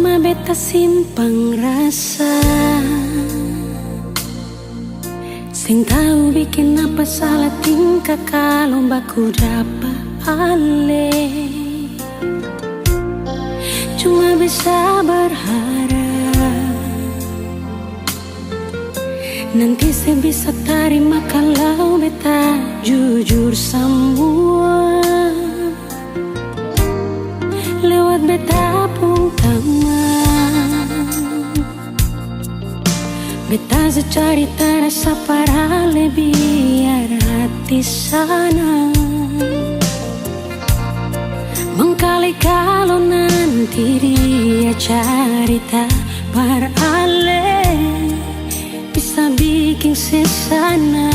Selama beta simpang rasa, sing tahu bikin apa salah tingkah kalau baku dapat ale. Cuma bisa berharap nanti saya bisa terima kalau beta jujur semua lewat beta pun teman. Beta secari terasa para biar hati sana mengkali kalau nanti dia cerita berale bisa bikin sesana.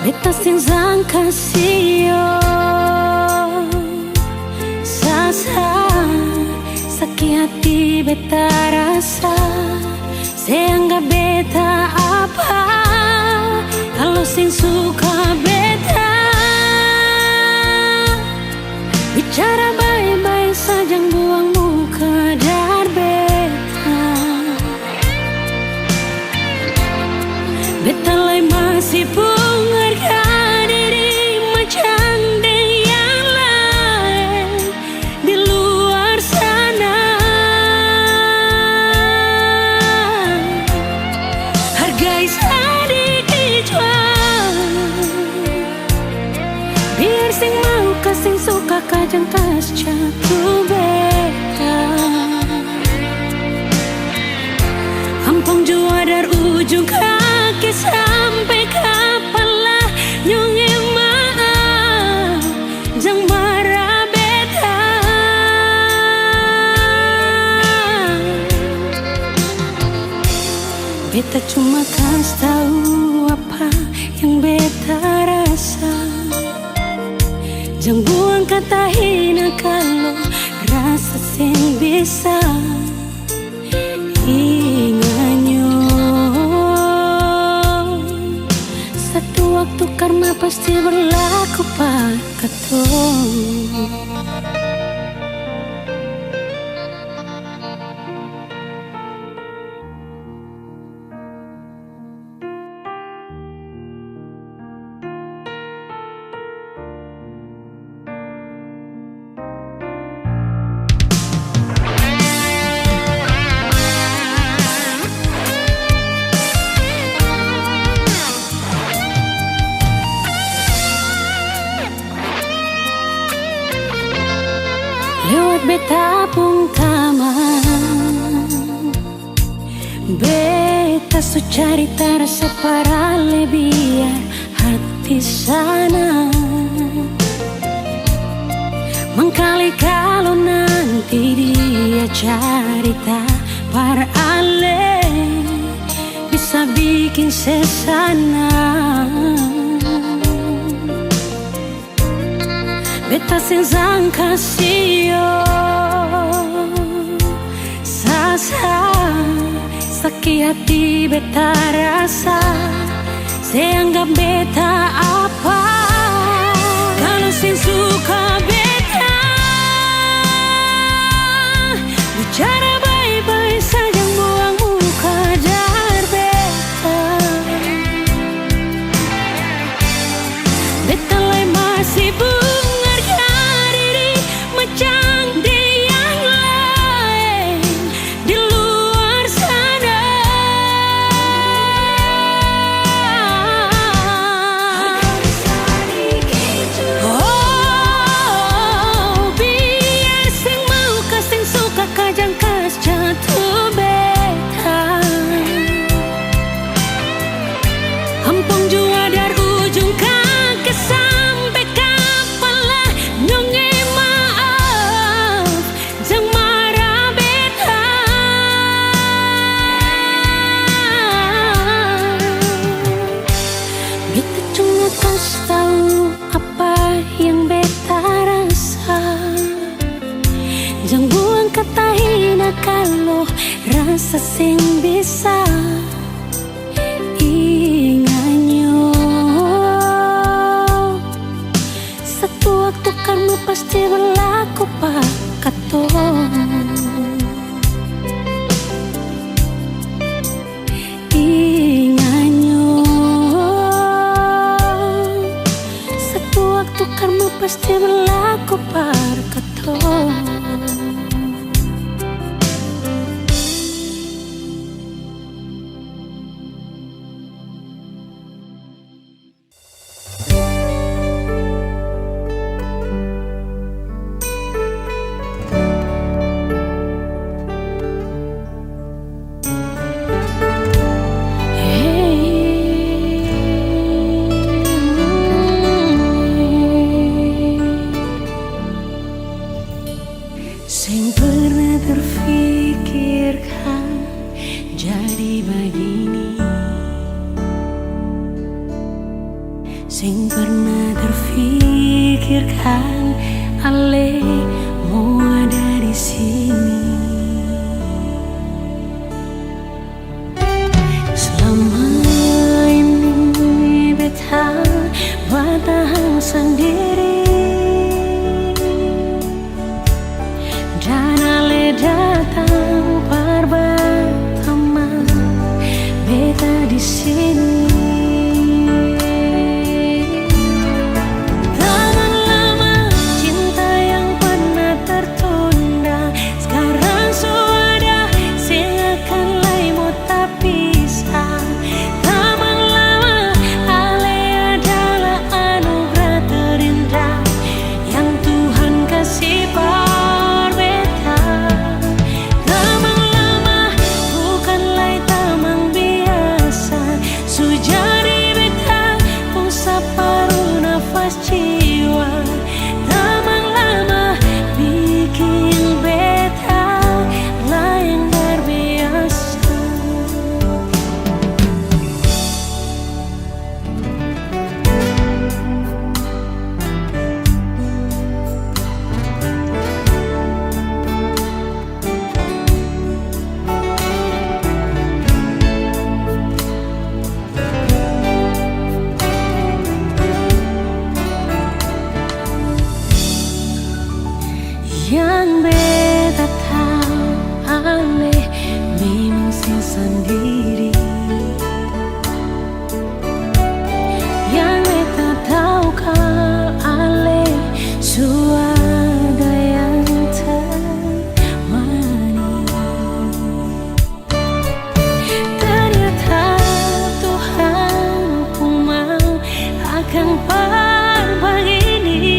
Beta sing sangka sio sasa sakit hati beta rasa seanggap beta apa kalau sing suka beta bicara baik-baik saja buang muka dar beta. Beta lai masih pun harga diri macam yang lain di luar sana. Hargai sedikit jual biar sing mau kasing suka kajang kas jatuh beta. Ampang jua dari ujung kaki sampai kepala nyungi maaf jang marah beta. Beta cuma kasih tahu apa yang beta rasa. Jang buang kata hina kalau rasa sing bisa inganyo. Satu waktu karma pasti berlaku pak ketong. Lewat beta pun taman, beta su cari terasa para biar hati sana mengkali kalau nanti dia cerita para ale bisa bikin sesana. Beta sing sangka sio sasa sakit hati beta rasa seanggap beta apa kalau sing suka beta bicara baik-baik saja buang muka dar beta. Beta lai masih tahu apa yang beta rasa. Jangan buang kata hina kalau rasa sing bisa inganyo. Satu waktu karma pasti berlalu. pasti berlaku pada katong. Sing pernah terfikirkan jadi begini, sing pernah terfikirkan ale mau ada di sini. Selama ini beta bertahan sendiri, dan ale datang pertama beta di sini. Taman lama cinta yang pernah tertunda, sekarang sudah sing akan lai mau tak pisah. Taman lama ale adalah anugerah terindah yang Tuhan kasih jiwa. Taman lama bikin beta lain berbiasa. Yang beta tahu ale memang sing sendiri, yang beta tahu kalau ale suada yang temani. Ternyata Tuhan pun mau akan begini.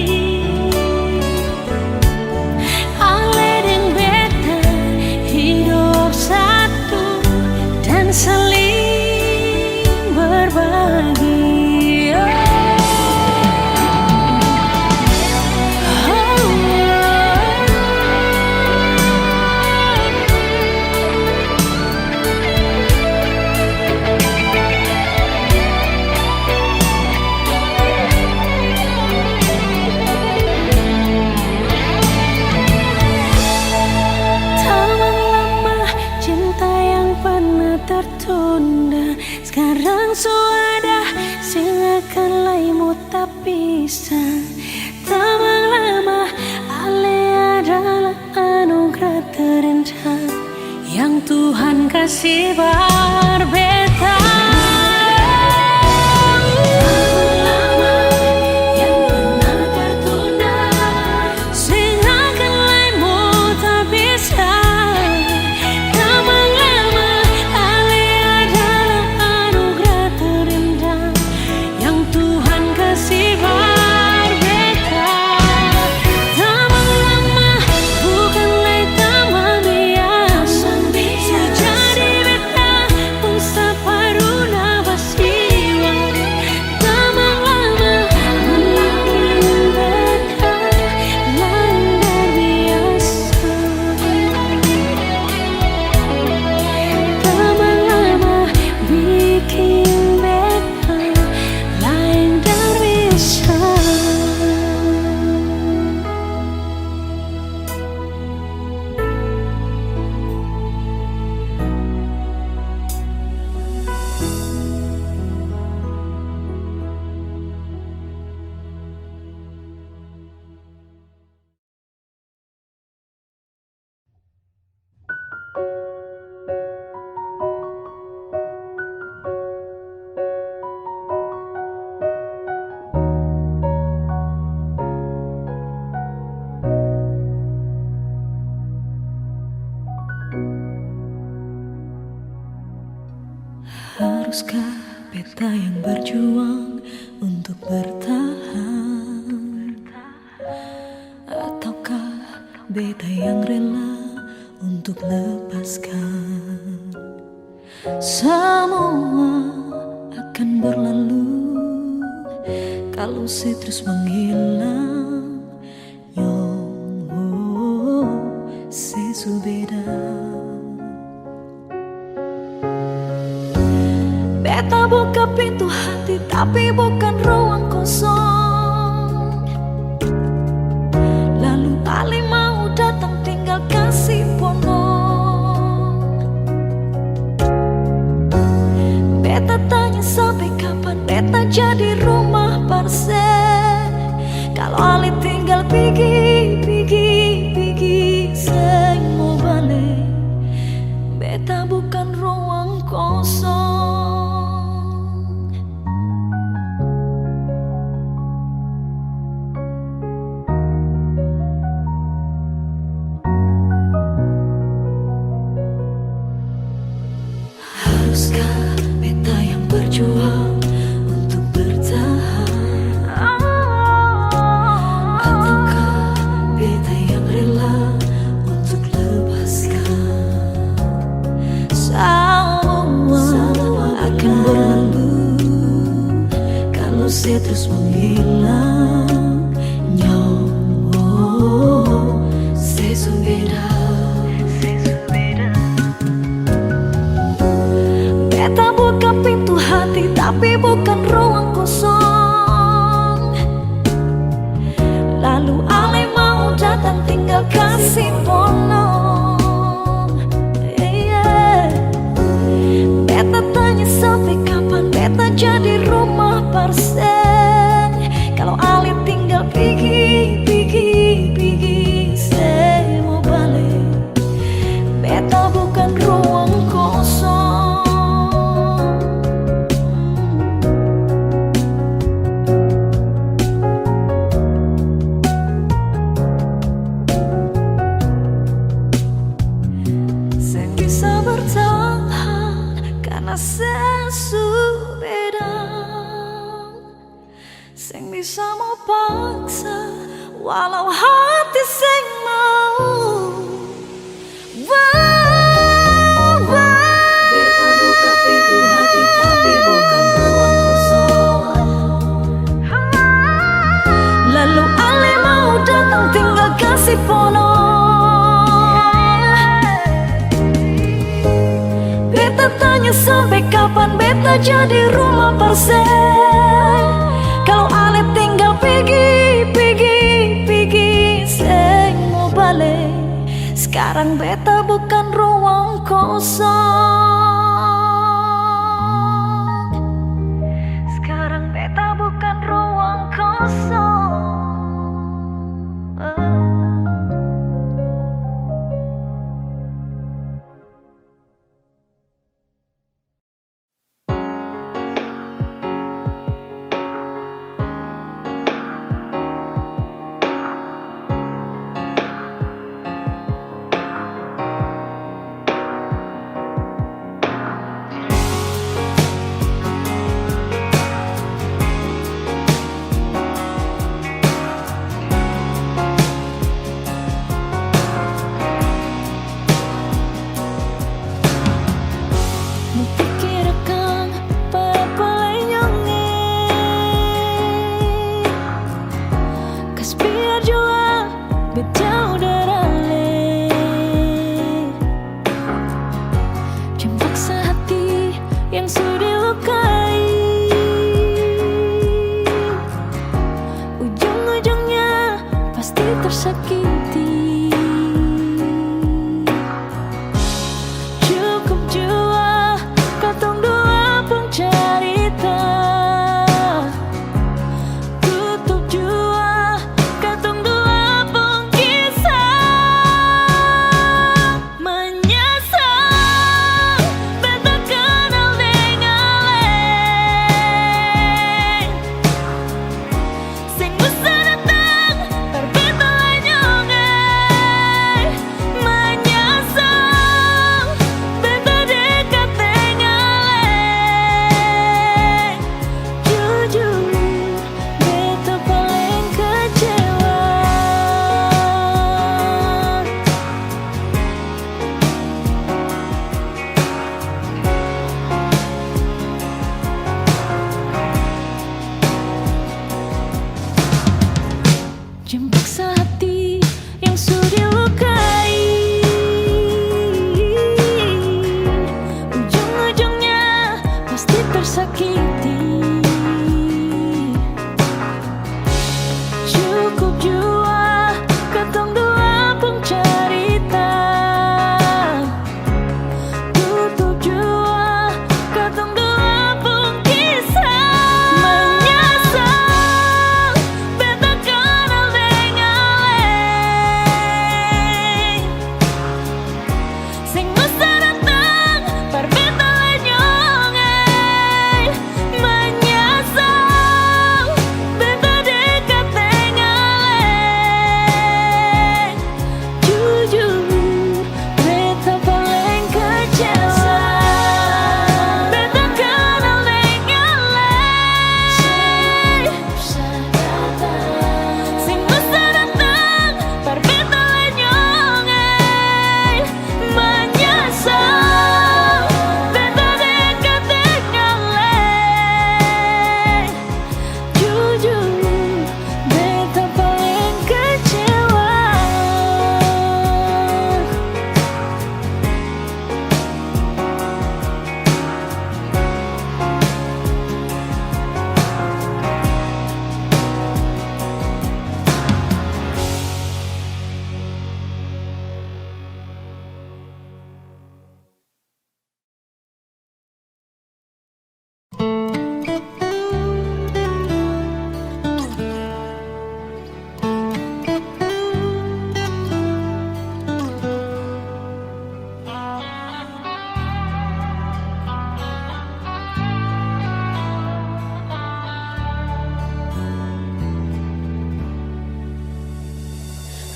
Saling berbagi. Taman lama cinta yang pernah tertunda, sekarang sudah sing akan lai mau tak pisah. Taman lama ale adalah anugerah terindah yang Tuhan kasih berbeta. Haruskah beta yang berjuang untuk bertahan, ataukah beta yang rela untuk lepaskan? Semua akan berlalu kalau saya terus menghilang. Sesubeda beta buka pintu hati, tapi bukan ruang kosong. Lalu Ali mau datang tinggal kasih ponong. Beta tanya sampai kapan beta jadi rumah parsen. Kalau Ali tinggal pergi, saya mau balik. Beta bukan ruang kosong. Haruskah beta yang berjuang untuk bertahan, ataukah beta yang rela untuk lepaskan? Semua akan berlalu kalau saya terus menghilang. Sesubeda beta buka pintu hati, tapi bukan ruang kosong. Lalu Ali mau datang tinggal kasih ponong. Beta tanya sampai kapan beta jadi rumah parsen. Kalau Ali tinggal pergi, saya mau balik. Beta bukan ruang kosong. Saya bisa bertahan karena sesubeda. Saya bisa mau paksa walau hati saya mau. Beta buka pintu hati, tapi bukan ruang kosong. Lalu Ali mau datang tinggal kasih ponong. Beta tanya sampai kapan beta jadi rumah parsen. Kalau Ali tinggal pergi, saya mau balik. Sekarang beta bukan ruang kosong. Sekarang beta bukan ruang kosong.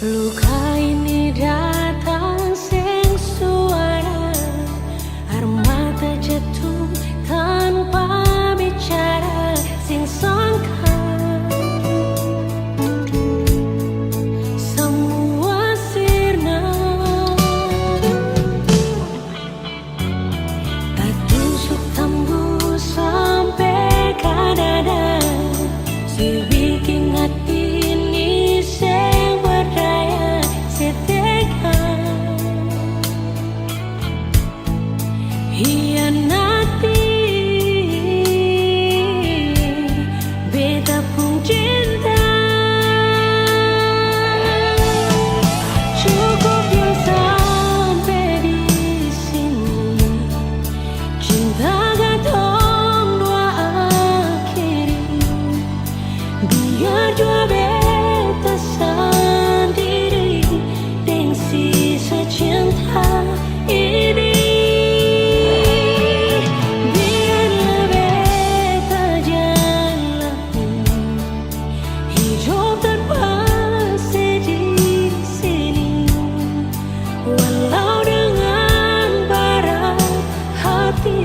Luka ini datang sing suara, air mata jatuh tanpa bicara, sing sangka semua sirna. Tak tusuk tembus sampai ke dada, si bikin hati ini sing berdaya setega. Hianati beta pun cinta, cukup yang sampai di sini. Cinta katong dua akhiri, biar jua beta sendiri dengan sisa cinta ini. Biarlah beta jalani hidup tanpa sedih sini, walau dengan berat hati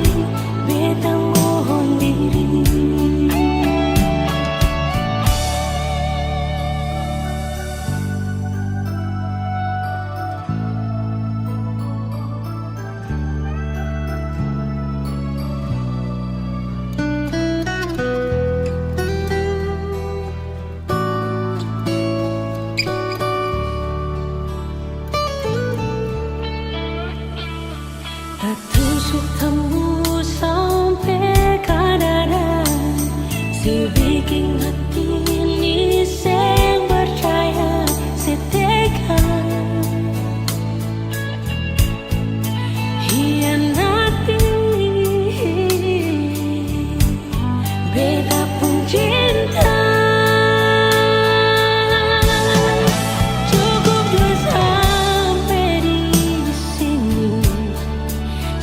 beta mohon diri. Tak tusuk tembus sampai ke dada, si bikin hati ini sing percaya setega. Hianati beta pun cinta, cukup dua sampai di sini.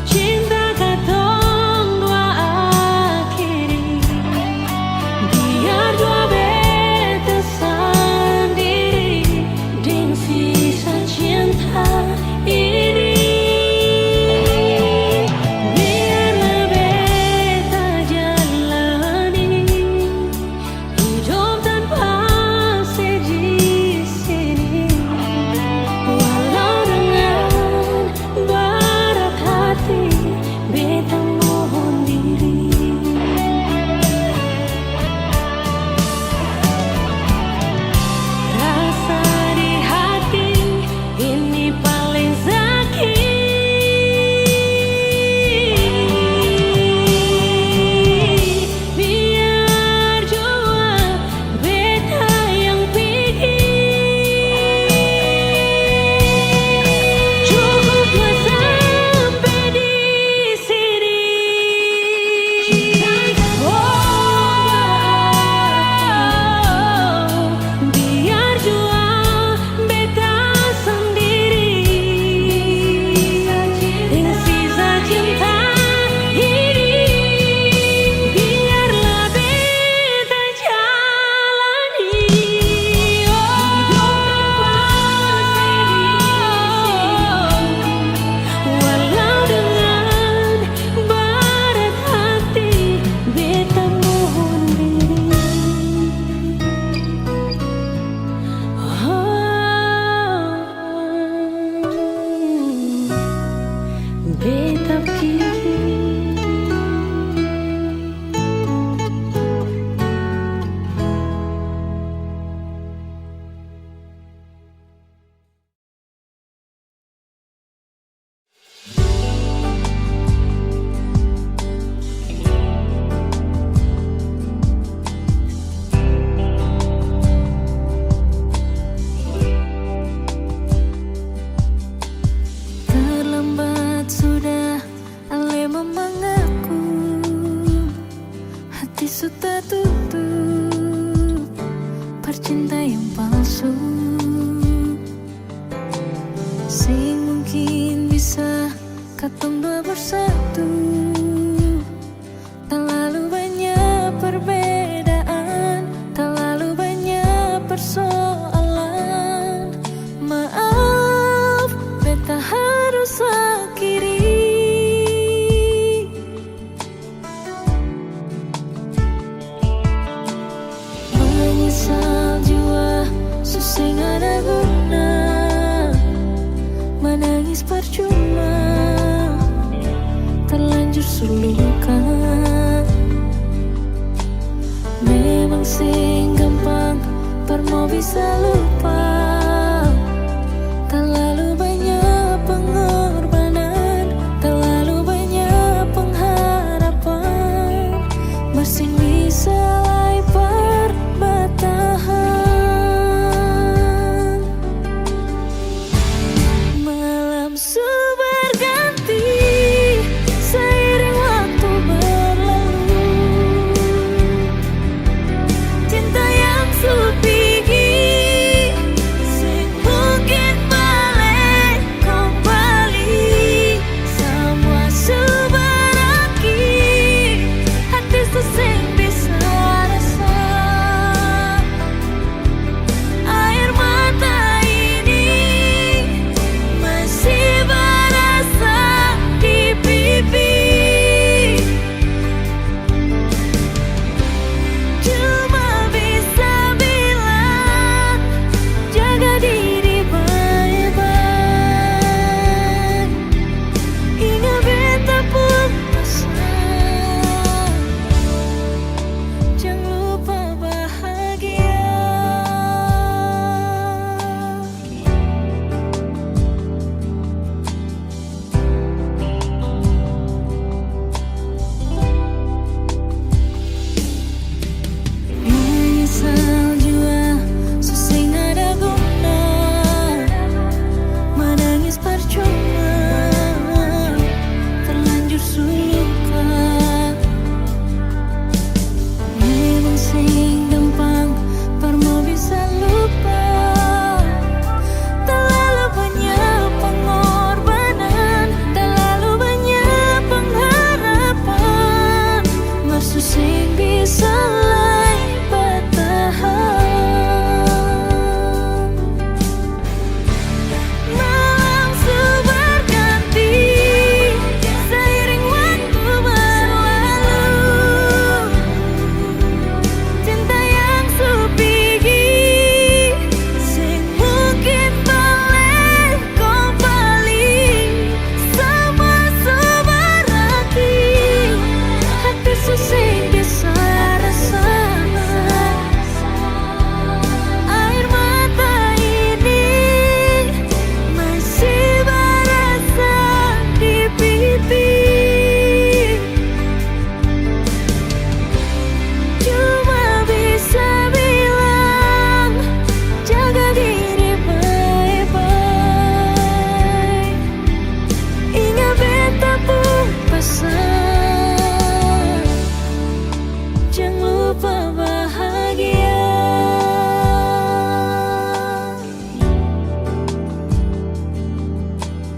Cinta katong dua akhiri, biar dua beta sendiri dengan sisa cinta ini. Biarlah beta jalani hidup tanpa sedih sini, walau dengan berat hati beta mohon diri. Rasa di hati ini paling sakit, biar jua beta yang pikir. Cukup dua sampai di sini. Biar jua beta sendiri dengan sisa cinta ini. Biarlah beta jalani walau dengan berat hati beta mohon diri. Beta pikir terlambat sudah ale memangaku, hati sudah tutup percinta yang palsu. Sing mungkin bisa katong dua bersatu, terlalu banyak perbedaan, terlalu banyak persoalan. sing ada guna, menangis percuma, terlanjur suluka. Memang sing gampang permo bisa lupa, terlalu banyak pengorbanan, terlalu banyak pengharapan, mesin bisa lai perbatahan. Malam berganti seiring waktu berlalu, cinta yang supigi sing mungkin balik kembali. Semua subaraki hati sing bisa rasa, air mata ini masih berasa di pipi. Cuma bisa bilang jaga diri baik-baik, ingat beta pun pesan, jangan lupa bahagia. Menyesal jua sesing ada guna, menangis percuma, terlanjur suluka. Memang sing gampang permo bisa lupa, terlalu banyak pengorbanan, terlalu banyak pengharapan, maksud sing bisa lai bertahan. Malam berganti seiring waktu berlalu, cinta yang supigi sing mungkin balik kembali. Semua subaraki hati sing bisa rasa, air mata ini masih berasa di pipi. Cuma bisa bilang jaga diri baik-baik, ingat beta pun pesan, jangan lupa bahagia.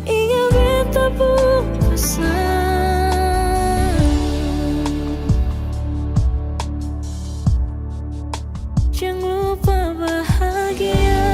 Ingat beta pun pesan, jangan lupa bahagia.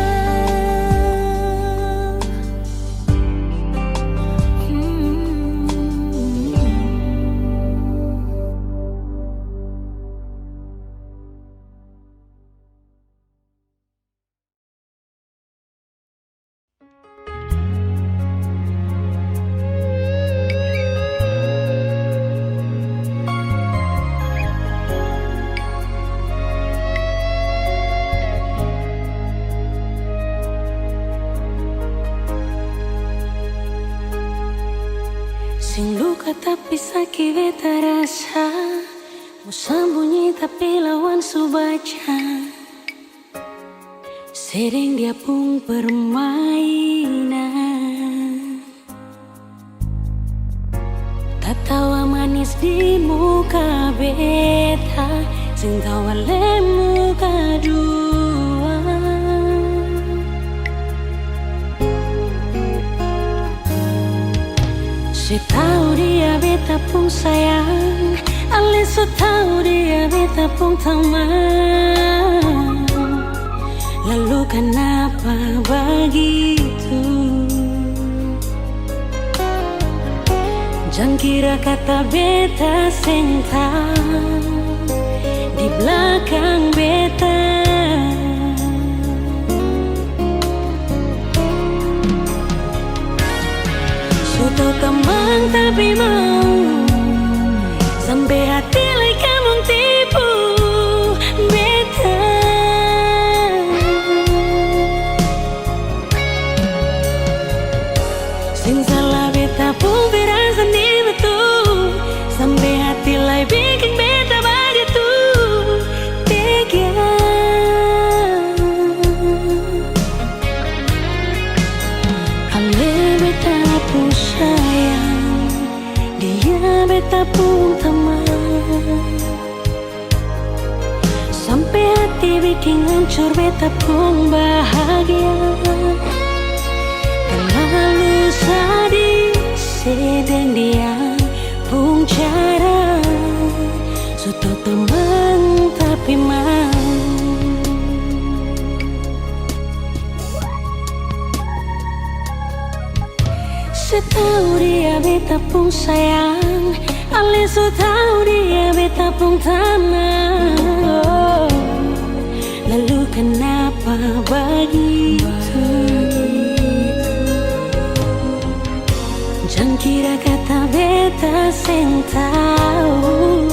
Sing luka tapi sakit beta rasa, mau sembunyi tapi lawan su baca, sering dia pun permainan, tatawa manis di muka beta, sing tawa le muka dua. Saya tahu dia beta pun sayang, ale so tahu dia beta pun teman. Lalu kenapa begitu? Jangan kira kata beta sentang di belakang beta. bikin hancur beta pun bahagia. Terlalu sadis sedang dia pun cara suto teman tapi mau. Setahu dia beta pun sayang, alias tahu dia beta pun tanah. Lalu kenapa begitu? Jangan kira kata beta sen tahu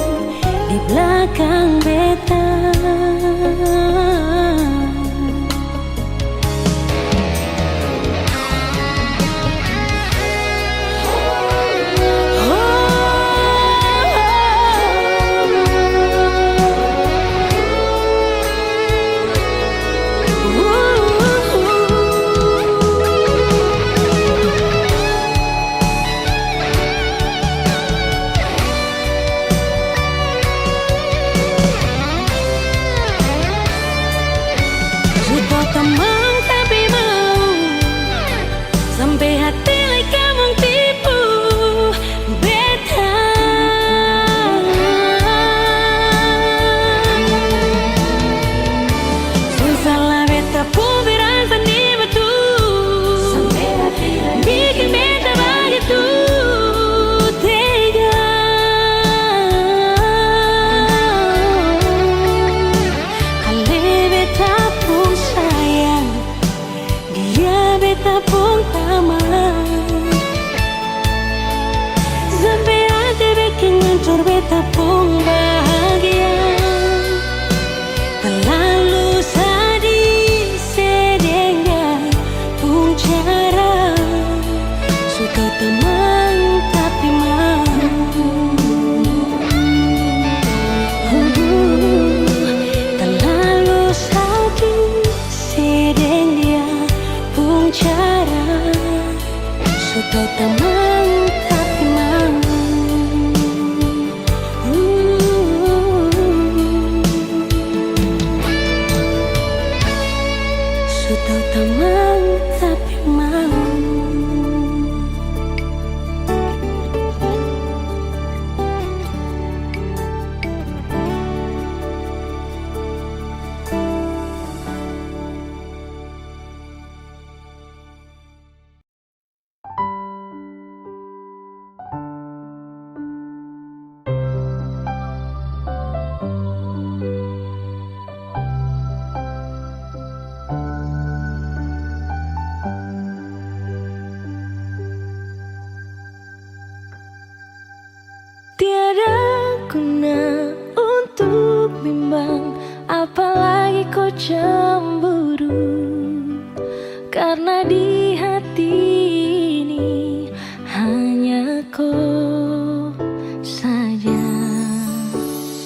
di belakang beta. Teman tapi mau sampai hati like kamu tipu beta. Salah beta pun berasa di batu sampai hati bikin beta begitu tega. Kali beta pun beta pun tamat sampai hati bikin hancur beta pun bahagia. Terlalu sadis sedengah pun cara suka teman tapi mau. Terlalu sadis sedengah cara suka teman tapi mau. Suka teman tapi mau. Tiada guna untuk bimbang, apalagi kau cemburu. Karena di hati ini hanya kau saja.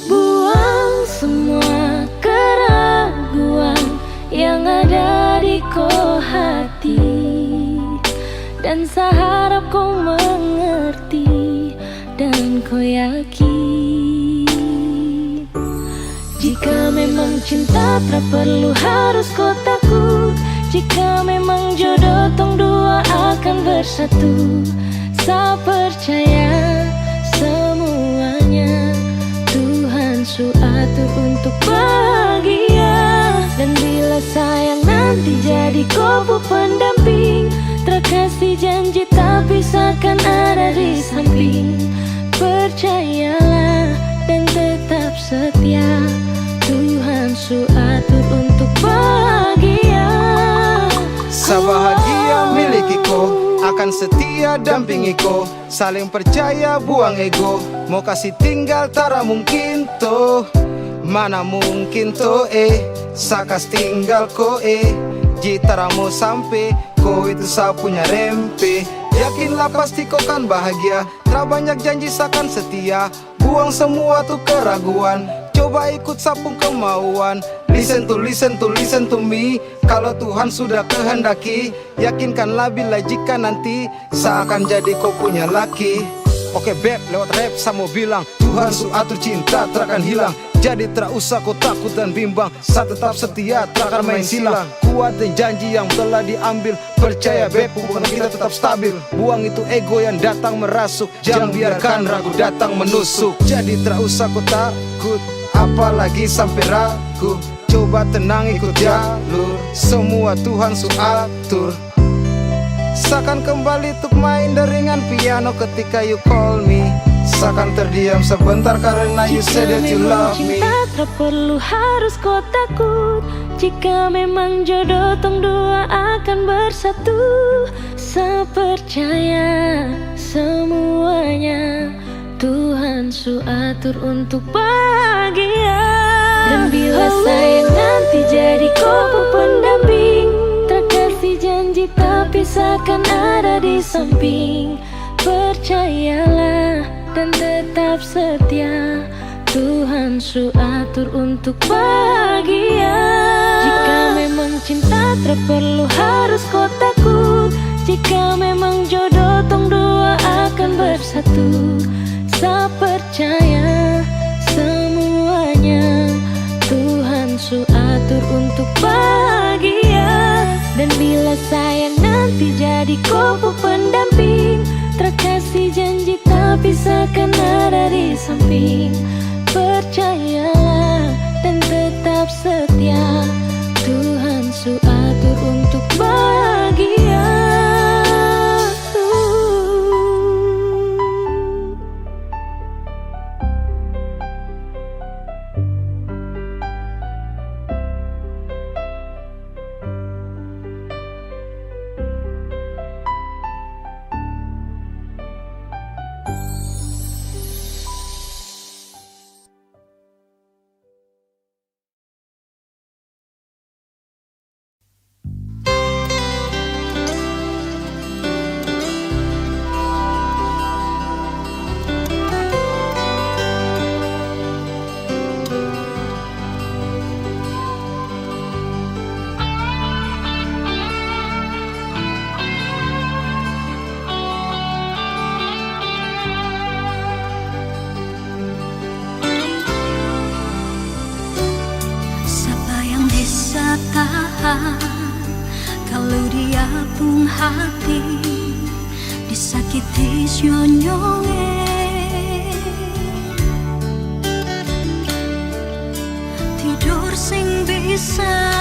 Buang semua keraguan yang ada di kau hati, dan saya harap kau mengerti dan kau yakin. Jika memang cinta tak perlu harus kau takut. Jika memang jodoh tong dua akan bersatu. Saya percaya semuanya Tuhan suatur untuk bahagia. Dan bila sayang nanti jadi kau pendamping, terkasih janji tak bisa kan ada di samping. Percayalah dan tetap setia, Tuhan suatur untuk bahagia. Sebahagia milikiku, akan setia dampingiku. Saling percaya buang ego, mau kasih tinggal tara mungkin toh. Mana mungkin toh sakas tinggal ko jitara mau sampai ko itu saya punya rempe. Yakinlah pasti kau kan bahagia, tak banyak janji sakan setia. Buang semua tuh keraguan, coba ikut sapung kemauan. Listen to me. Kalau Tuhan sudah kehendaki, yakinkanlah bila jika nanti seakan jadi kau punya laki. Oke beb, lewat rap sama bilang Tuhan su atur cinta takkan hilang. Jadi tak usah kau takut dan bimbang, saat tetap setia takkan main silang. Kuat dan janji yang telah diambil, percaya beb hubungan kita tetap stabil. Buang itu ego yang datang merasuk, jangan biarkan ragu datang menusuk. Jadi tak usah kau takut, apalagi sampai ragu. Coba tenang ikut jalur, semua Tuhan su atur. Seakan kembali untuk main deringan piano ketika you call me. Seakan terdiam sebentar karena you said that you love me. Jika memang cinta tak perlu harus kau takut. Jika memang jodoh tong dua akan bersatu. Saya percaya semuanya Tuhan su atur untuk bahagia. Dan bila sayang nanti jadi kau pendamping, terkasih janji tapi seakan ada di samping. Percayalah dan tetap setia, Tuhan su atur untuk bahagia. Jika memang cinta tak perlu harus kau takut. Jika memang jodoh tong dua akan bersatu. Saya percaya semuanya Tuhan su atur untuk bahagia. Dan bila sayang nanti jadi kau pendamping, terkasih janji tapi seakan ada di samping. Percayalah dan tetap setia, Tuhan su atur untuk bahagia. Kalau dia pun hati disakiti nyonyonge, tidur sing bisa,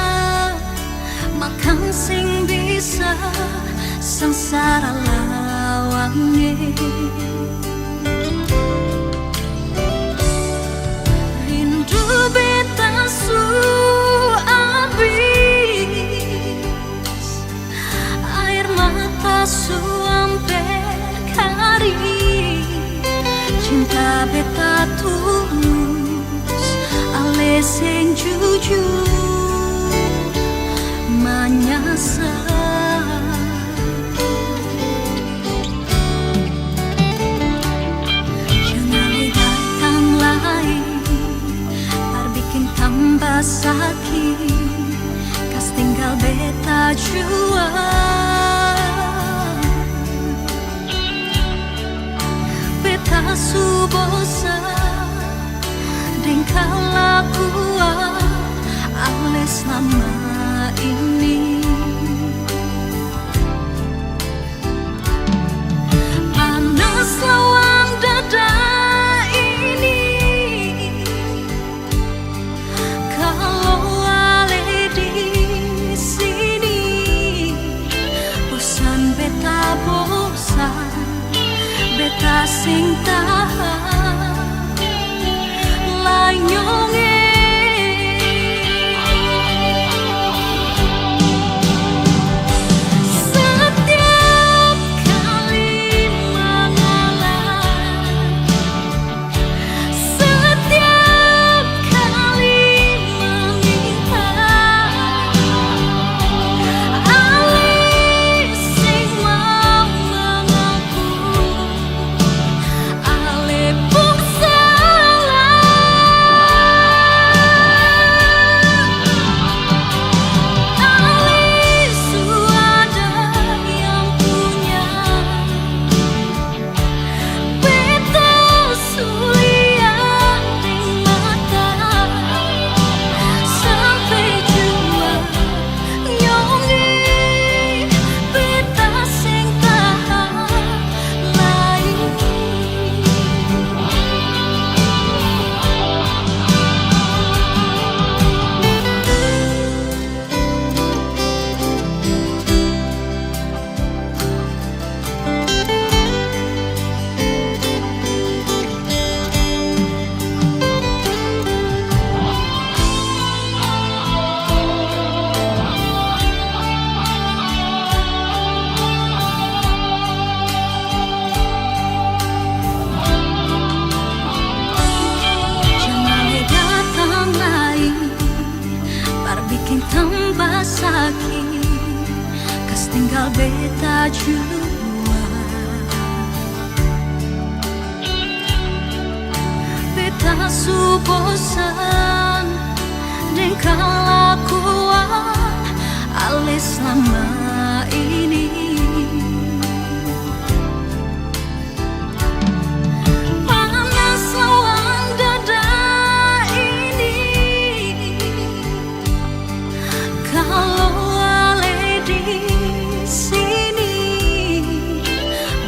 makan sing bisa, sengsara lawange. Rindu beta su suamper kari, cinta beta tulus, ale sing jujur menyasar. Jangan datang lain, bar bikin tambah sakit, kas tinggal beta jua. Beta su bosa dengan kelakuan ale selama ini. Panas lawang dada ini, kalau ale di sini bosan beta bosan. Beta sing tahan lanyonge, tambah sakit, kas tinggal beta jua. Beta su bosan deng kelakuan ale selama ini. Panas lawan dada ini, kalau ale di sini.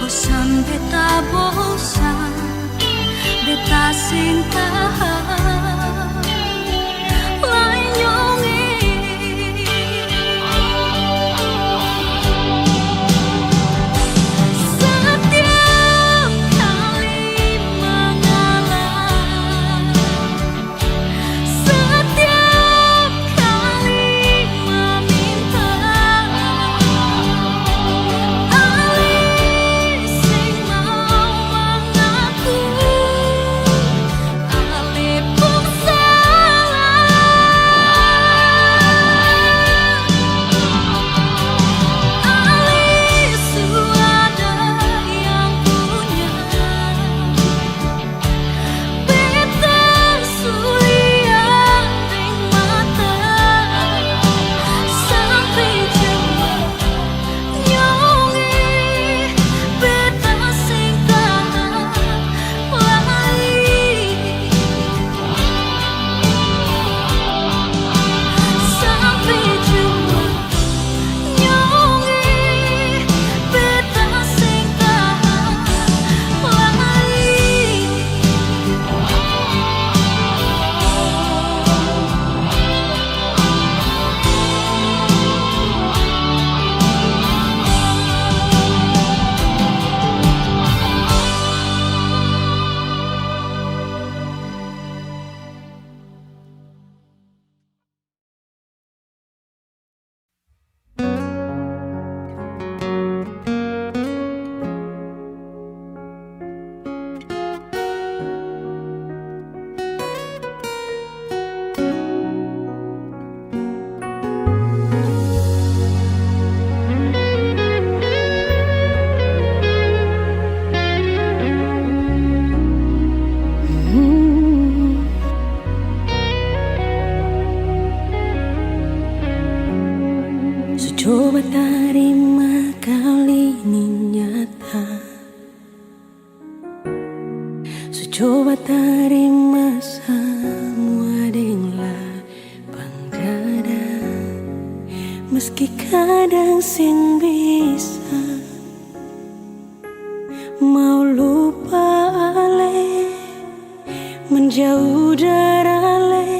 Bosan beta bosan, beta sing tahan lain nyongi. Setiap kali mengalah, setiap kali meminta, ali sing mau mengaku, ali pun salah. Ali suada yang punya, beta sulian deng mata, sampai jua nyongi. Beta sing tahan lain, sampai jua nyongi. Beta sing tahan lain. Coba terima kali ini nyata, coba terima semua dengan lapang dada. Meski kadang sing bisa mau lupa ale, menjauh dari ale.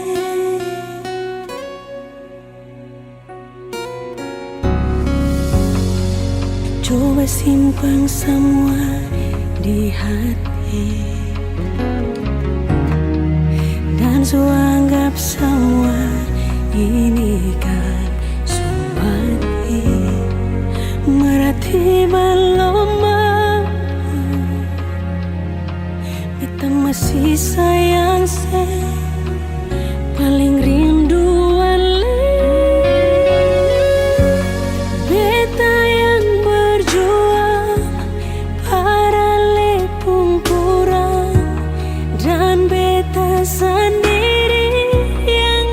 Coba simpan semua di hati, dan anggap semua ini kan suami. Berarti belum mampu, beta masih sayang se, paling rindu ale. Beta yang berjuang, para lepung kurang, dan beta sendiri yang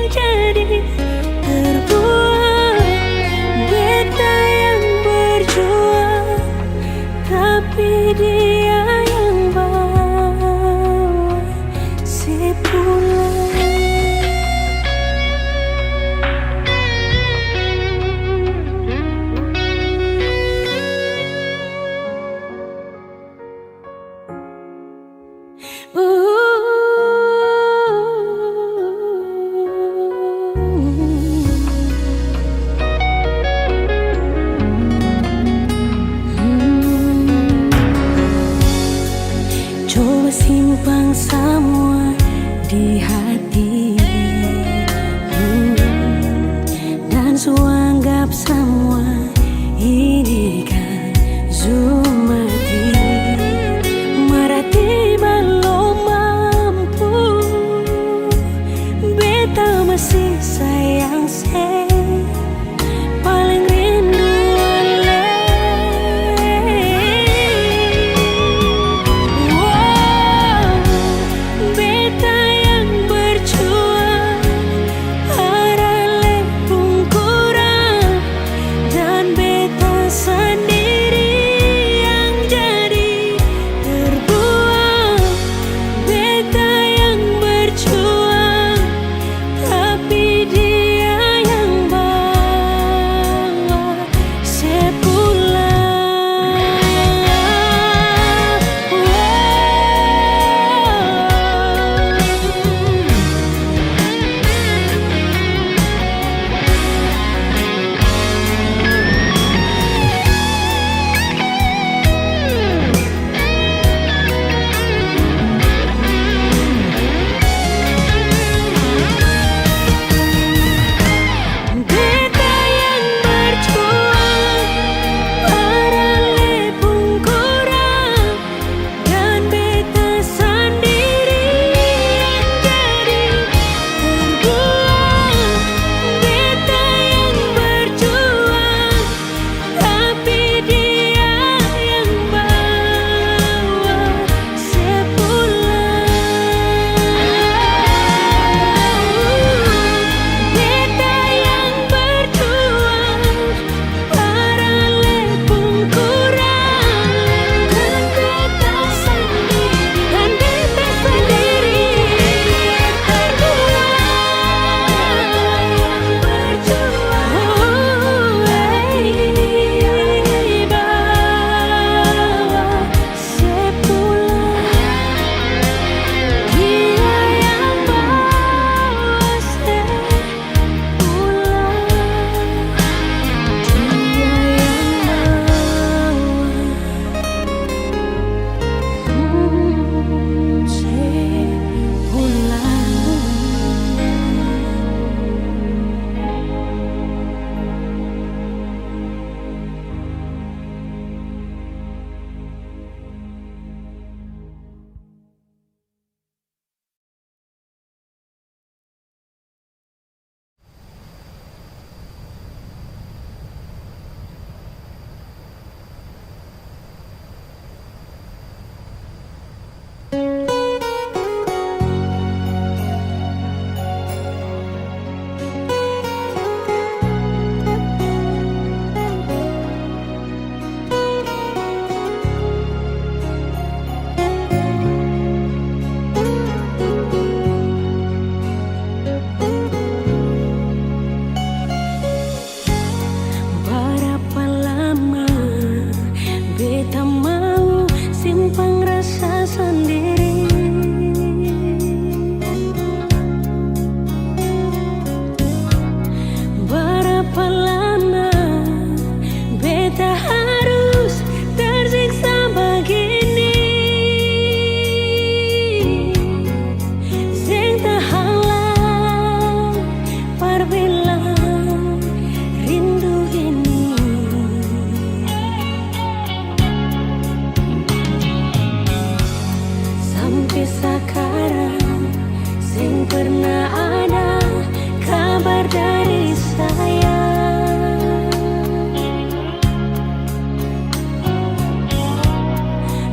kabar dari saya.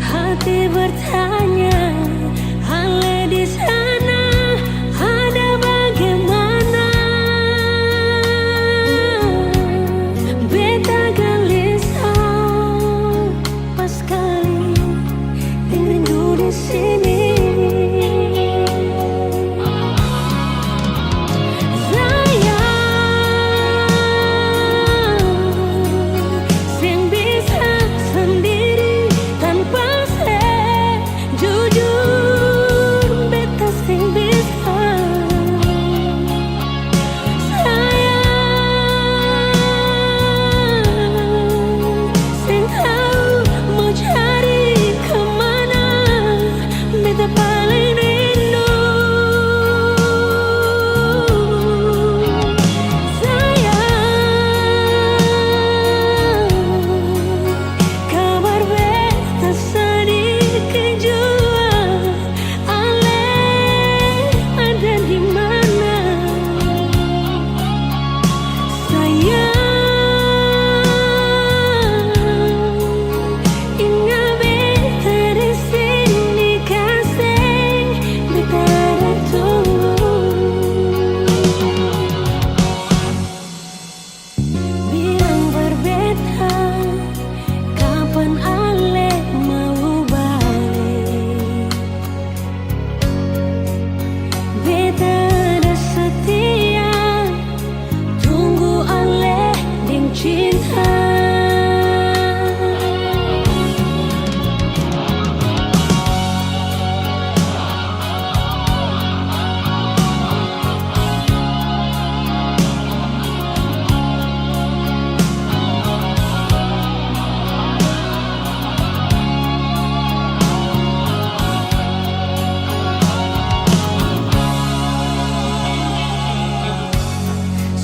Hati bertanya, Ale di sana ada bagaimana? Beta gelisah pas kali rindu di sini.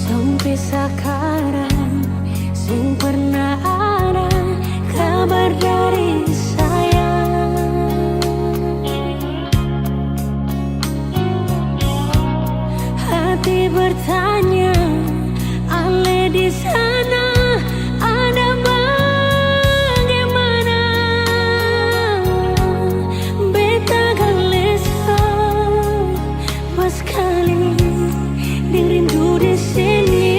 Sampai sekarang sing pernah ada kabar dari saya. Hati bertanya, Ale di sana ada bagaimana? Beta gelisah pas kali rindu di sini.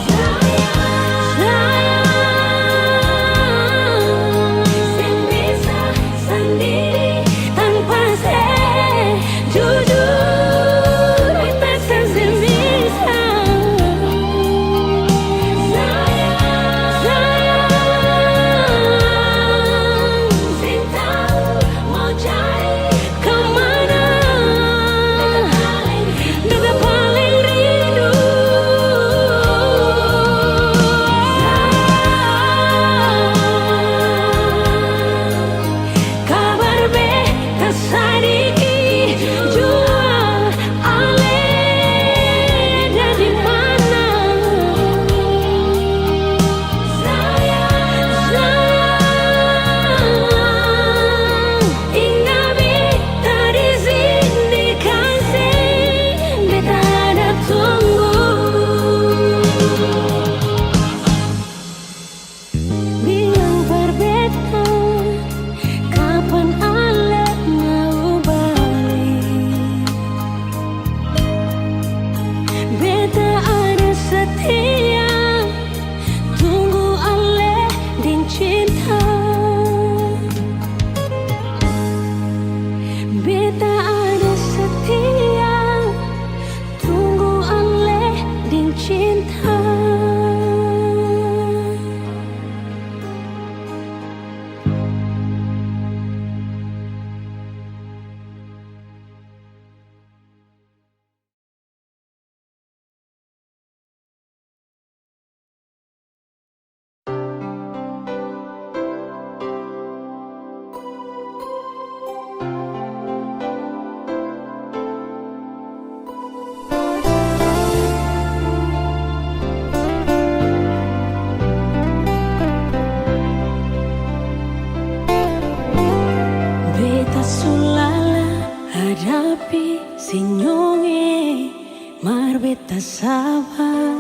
Sayang, Tapi senyumnya marbeta sabar.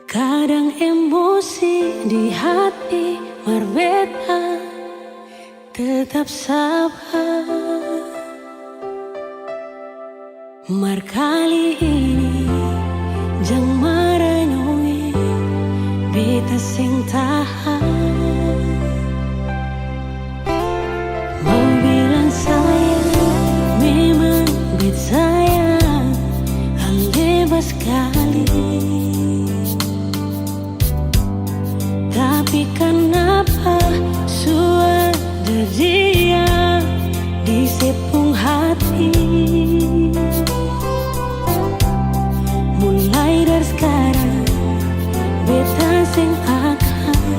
Kadang emosi di hati marbeta tetap sabar. Mar kali ini jang maranyongi beta sing tahan. Mau bilang sayang, memang bet sayang, hal bebas sekali. Tapi kenapa suara dia di sepung hati? Mulai dari sekarang beta sing akan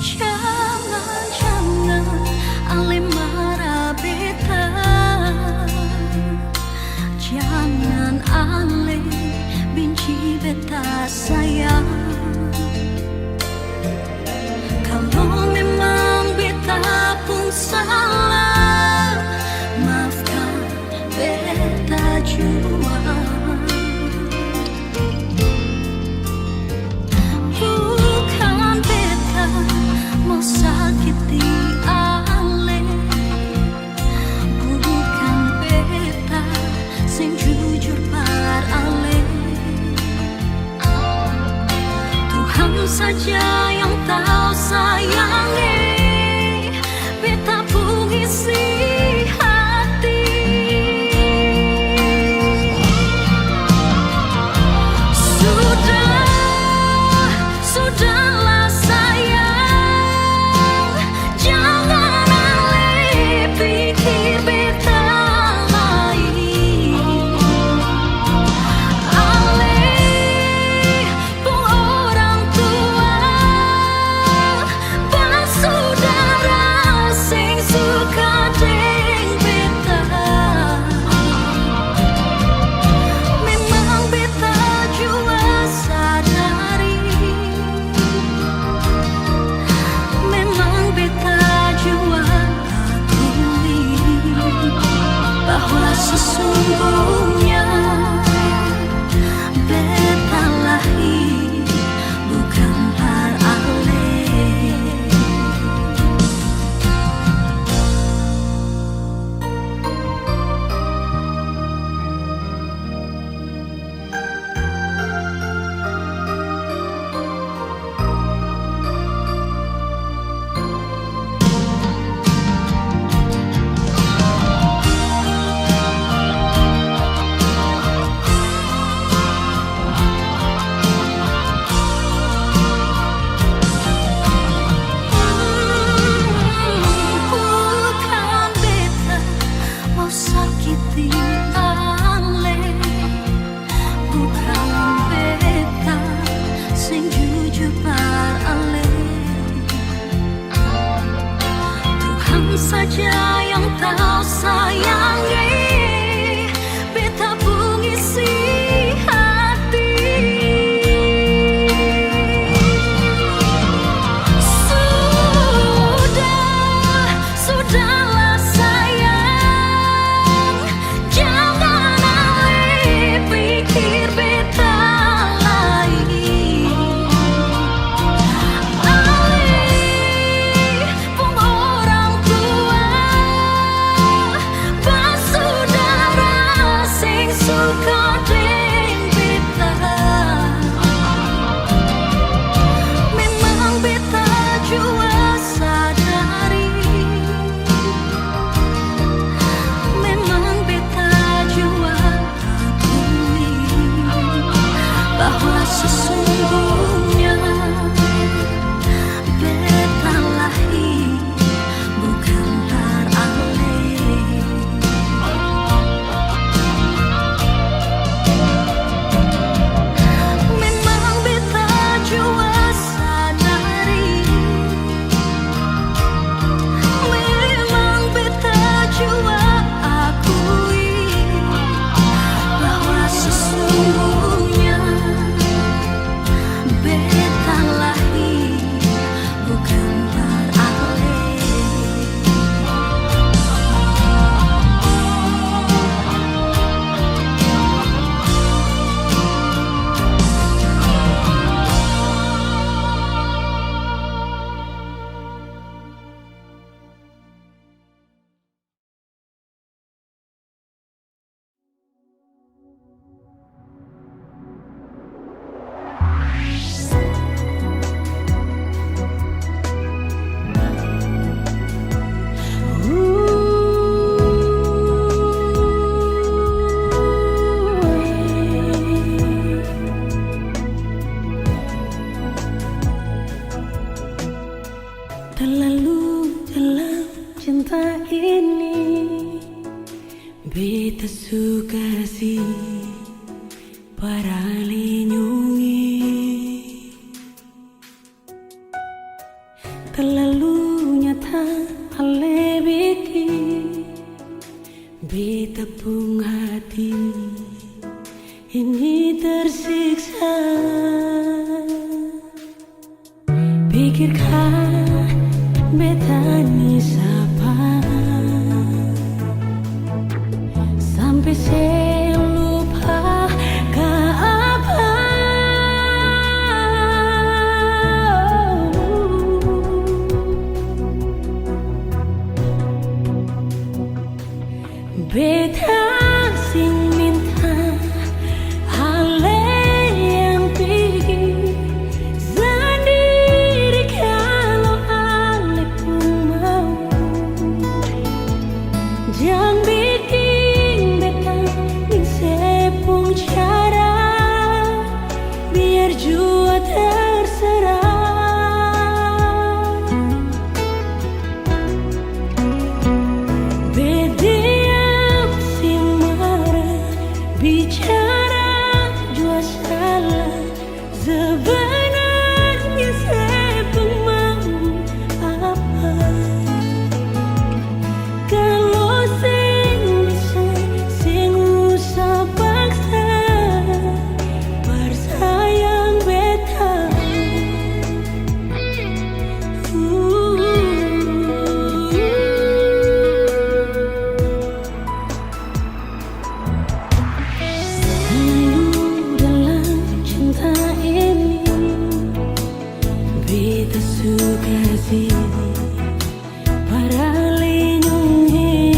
Jangan ale marah beta, jangan ale benci beta sayang. Kalau memang beta pun salah, maafkan beta jua. Bukan beta mau sakiti ale, bukan beta sing jujur par ale. Tuhan saja yang tahu sayangi beta pun isi hati. Sudahlah sayang, jangan ale pikir beta lain. Ale pun orang tua, bersaudara sing suka deng beta. Memang beta jua sadari, memang beta jua akui bahwa sesungguhnya beta lahir bukan par ale. Bukan beta mau sakiti ale, bukan beta sing jujur par ale. Tuhan saja yang tahu sayangi beta pun isi hati. Sudahlah sayang, jangan ale pikir beta lain. Ale pun orang tua, bersaudara sing suka deng beta. Memang beta jua sadari, memang beta jua akui bahwa sesungguhnya beta lahir bukan par ale. Memang beta jua sadari, memang beta jua akui bahwa sesungguhnya beta lahir bukan par ale. Terlalu dalam cinta ini, beta suka si para lindungi. terlalu nyata ale bikin betapung hati ini tersiksa. Pikirkan betani sapa sampai saya lupa ke apa. Beta sing minta hale yang pergi sendiri kalau ale pun mau. Jangan bikin beta sepung cara biar jua terserah. Bediam si marah bicara jua salah sebenarnya sepung mau apa. Kalau sing bisa sing usah paksa bersayang beta. Dalam cinta ini beta suka sih para lindungi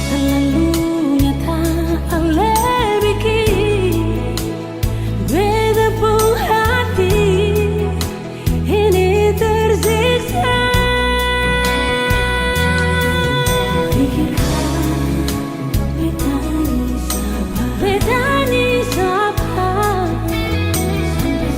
terlalu nyata ale bikin beta pun hati ini tersiksa. Pikirkan betani sapa sampai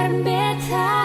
bareng beta.